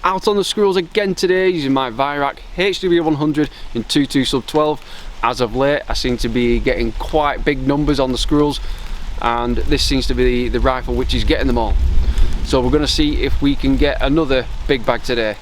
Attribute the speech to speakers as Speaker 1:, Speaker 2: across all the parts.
Speaker 1: out on the squirrels again today using my Weihrauch HW100 in 22 sub 12. As of late I seem to be getting quite big numbers on the squirrels, and this seems to be the rifle which is getting them all. So we're going to see if we can get another big bag today.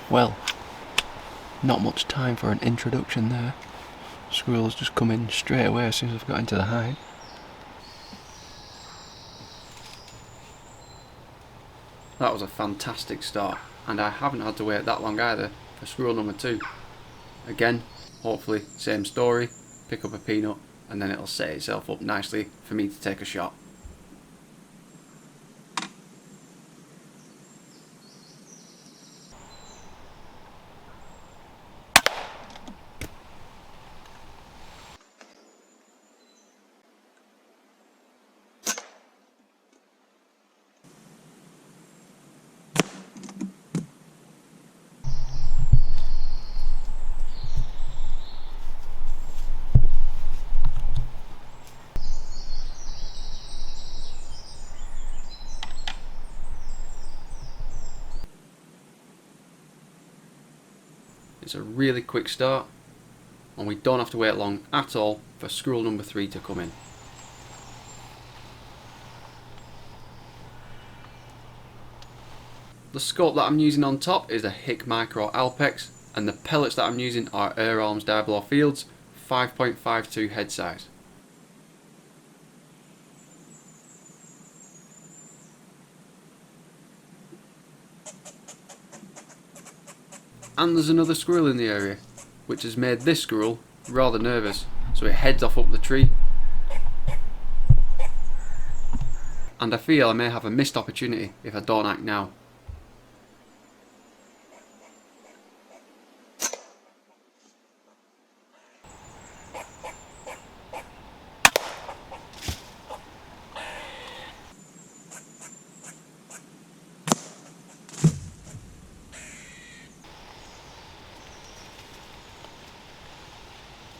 Speaker 2: Well, not much time for an introduction there. Squirrels just come in straight away as soon as I've got into the hide.
Speaker 1: That was a fantastic start, and I haven't had to wait that long either for squirrel number 2. Again, hopefully same story, pick up a peanut and then it'll set itself up nicely for me to take a shot. It's a really quick start, and we don't have to wait long at all for squirrel number 3 to come in. The scope that I'm using on top is a HIKMICRO ALPEX, and the pellets that I'm using are Weihrauch Diabolo Fields 5.52 head size. And there's another squirrel in the area, which has made this squirrel rather nervous, so it heads off up the tree. And I feel I may have a missed opportunity if I don't act now.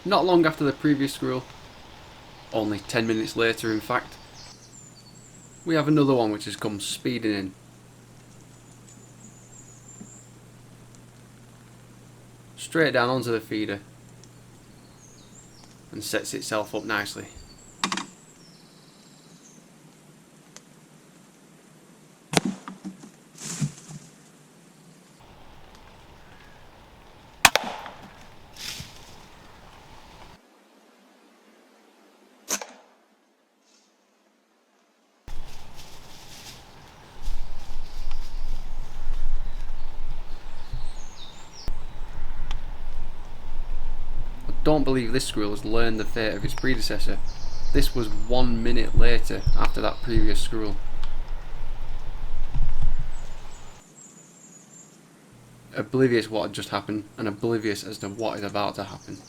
Speaker 1: Not long after the previous squirrel, only 10 minutes later in fact, we have another one which has come speeding in. Straight down onto the feeder and sets itself up nicely. Don't believe this squirrel has learned the fate of its predecessor. This was 1 minute later after that previous squirrel. Oblivious what had just happened, and oblivious as to what is about to happen.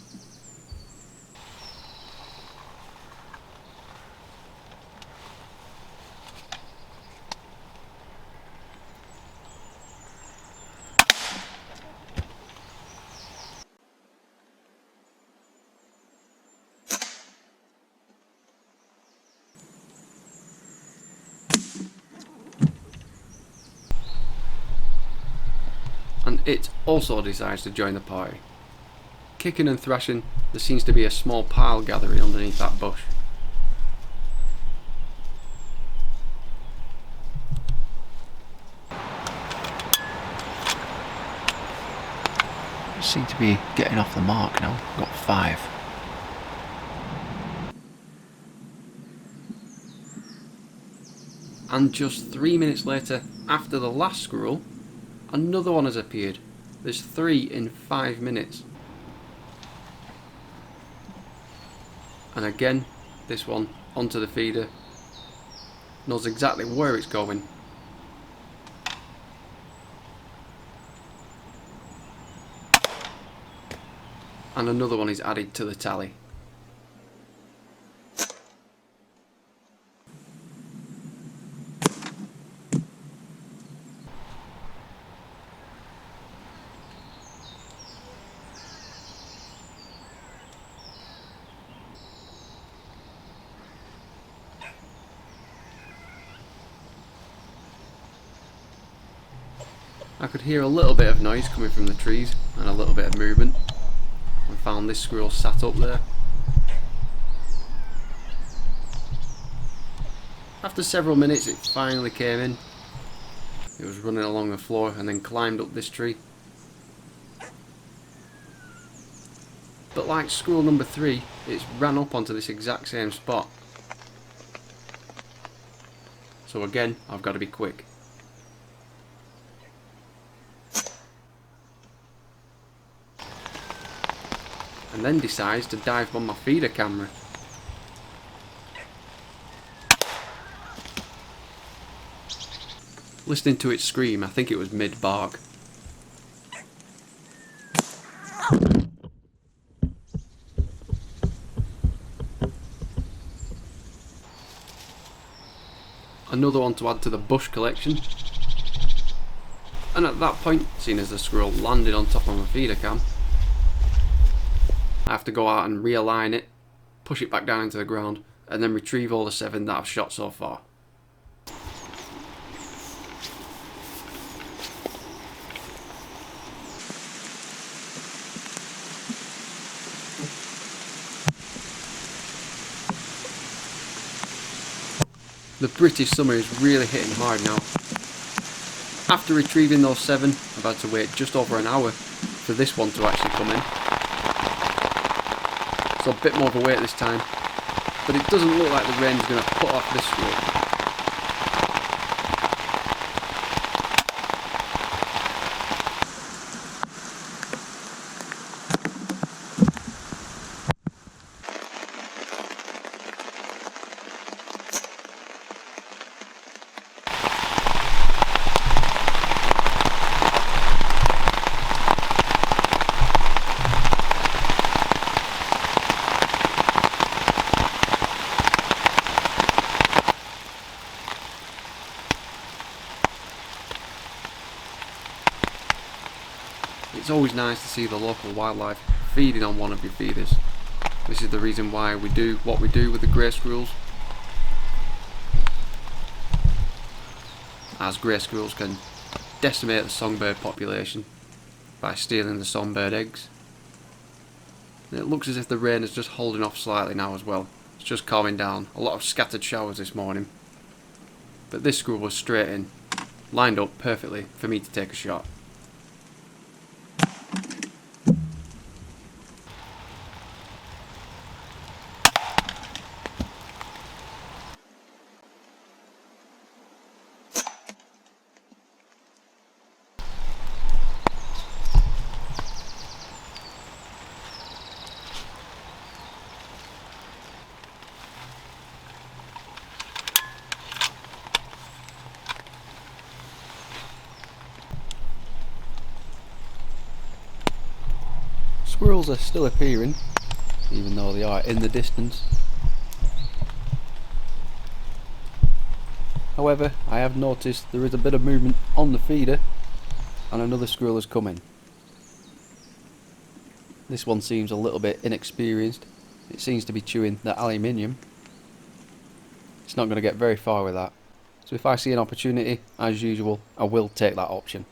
Speaker 1: And it also decides to join the party. Kicking and thrashing, there seems to be a small pile gathering underneath that bush.
Speaker 2: Seem to be getting off the mark now. Got 5.
Speaker 1: And just 3 minutes later, after the last squirrel, another one has appeared. There's 3 in 5 minutes. And again, this one onto the feeder, knows exactly where it's going. And another one is added to the tally. I could hear a little bit of noise coming from the trees and a little bit of movement. I found this squirrel sat up there. After several minutes it finally came in. It was running along the floor and then climbed up this tree. But like squirrel number 3, it's ran up onto this exact same spot. So again, I've got to be quick. And then decides to dive on my feeder camera. Listening to it scream, I think it was mid-bark. Another one to add to the bush collection. And at that point, seeing as the squirrel landed on top of my feeder cam, I have to go out and realign it, push it back down into the ground, and then retrieve all the 7 that I've shot so far. The British summer is really hitting hard now. After retrieving those 7, I've had to wait just over an hour for this one to actually come in. So a bit more of a wait this time, but it doesn't look like the rain is going to put off this squirrel. It's always nice to see the local wildlife feeding on one of your feeders. This is the reason why we do what we do with the grey squirrels, as grey squirrels can decimate the songbird population by stealing the songbird eggs. And it looks as if the rain is just holding off slightly now as well. It's just calming down. A lot of scattered showers this morning, but this squirrel was straight in, lined up perfectly for me to take a shot. Squirrels are still appearing, even though they are in the distance. However, I have noticed there is a bit of movement on the feeder and another squirrel has come in. This one seems a little bit inexperienced. It seems to be chewing the aluminium. It's not going to get very far with that. So if I see an opportunity, as usual, I will take that option.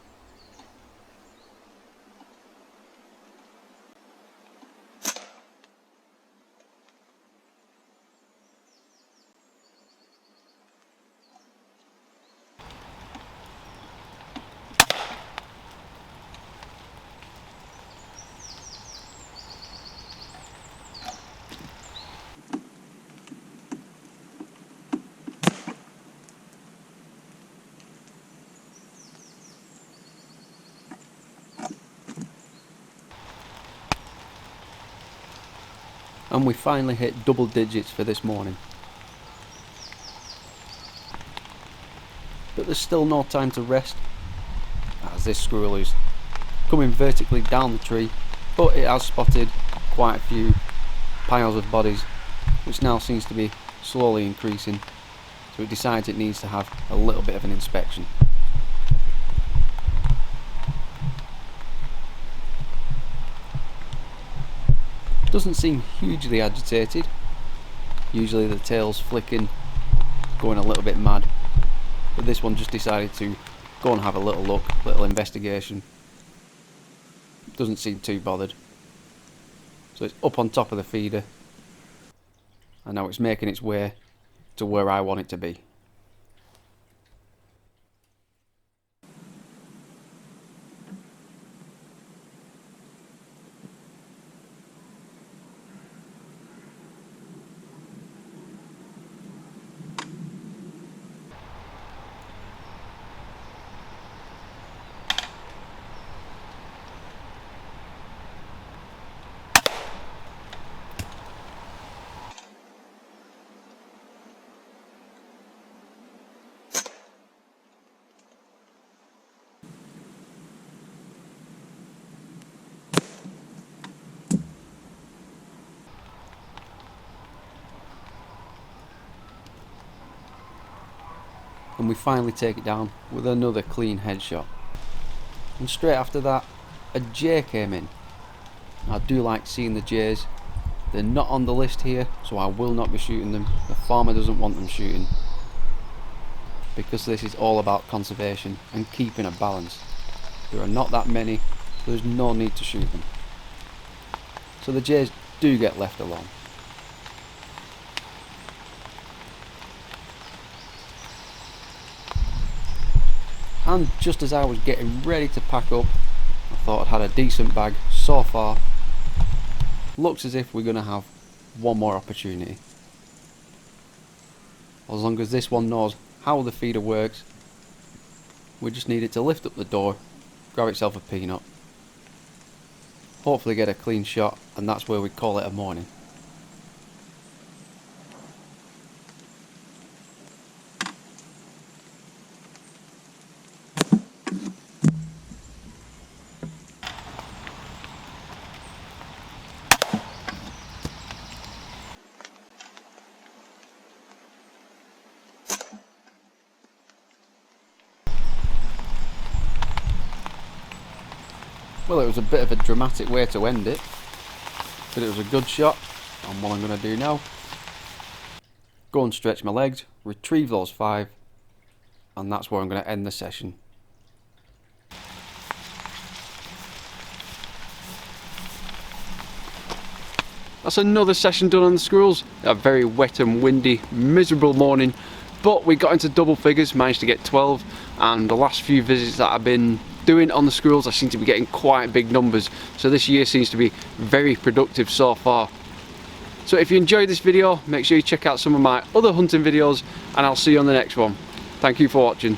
Speaker 1: And we finally hit double digits for this morning. But there's still no time to rest, as this squirrel is coming vertically down the tree, but it has spotted quite a few piles of bodies, which now seems to be slowly increasing, so it decides it needs to have a little bit of an inspection. Doesn't seem hugely agitated, usually the tail's flicking, going a little bit mad, but this one just decided to go and have a little look, little investigation. Doesn't seem too bothered. So it's up on top of the feeder, and now it's making its way to where I want it to be. And we finally take it down with another clean headshot. And straight after that, a jay came in. I do like seeing the jays. They're not on the list here, so I will not be shooting them. The farmer doesn't want them shooting, because this is all about conservation and keeping a balance. There are not that many, so there's no need to shoot them. So the jays do get left alone. And just as I was getting ready to pack up, I thought I'd had a decent bag so far. Looks as if we're going to have one more opportunity. As long as this one knows how the feeder works, we just need it to lift up the door, grab itself a peanut, hopefully get a clean shot, and that's where we call it a morning. Well, it was a bit of a dramatic way to end it, but it was a good shot, and what I'm going to do now, go and stretch my legs, retrieve those 5, and that's where I'm going to end the session. That's another session done on the squirrels. A very wet and windy, miserable morning, but we got into double figures, managed to get 12, and the last few visits that I've been doing on the squirrels I seem to be getting quite big numbers, so this year seems to be very productive so far. So if you enjoyed this video, make sure you check out some of my other hunting videos, and I'll see you on the next one. Thank you for watching.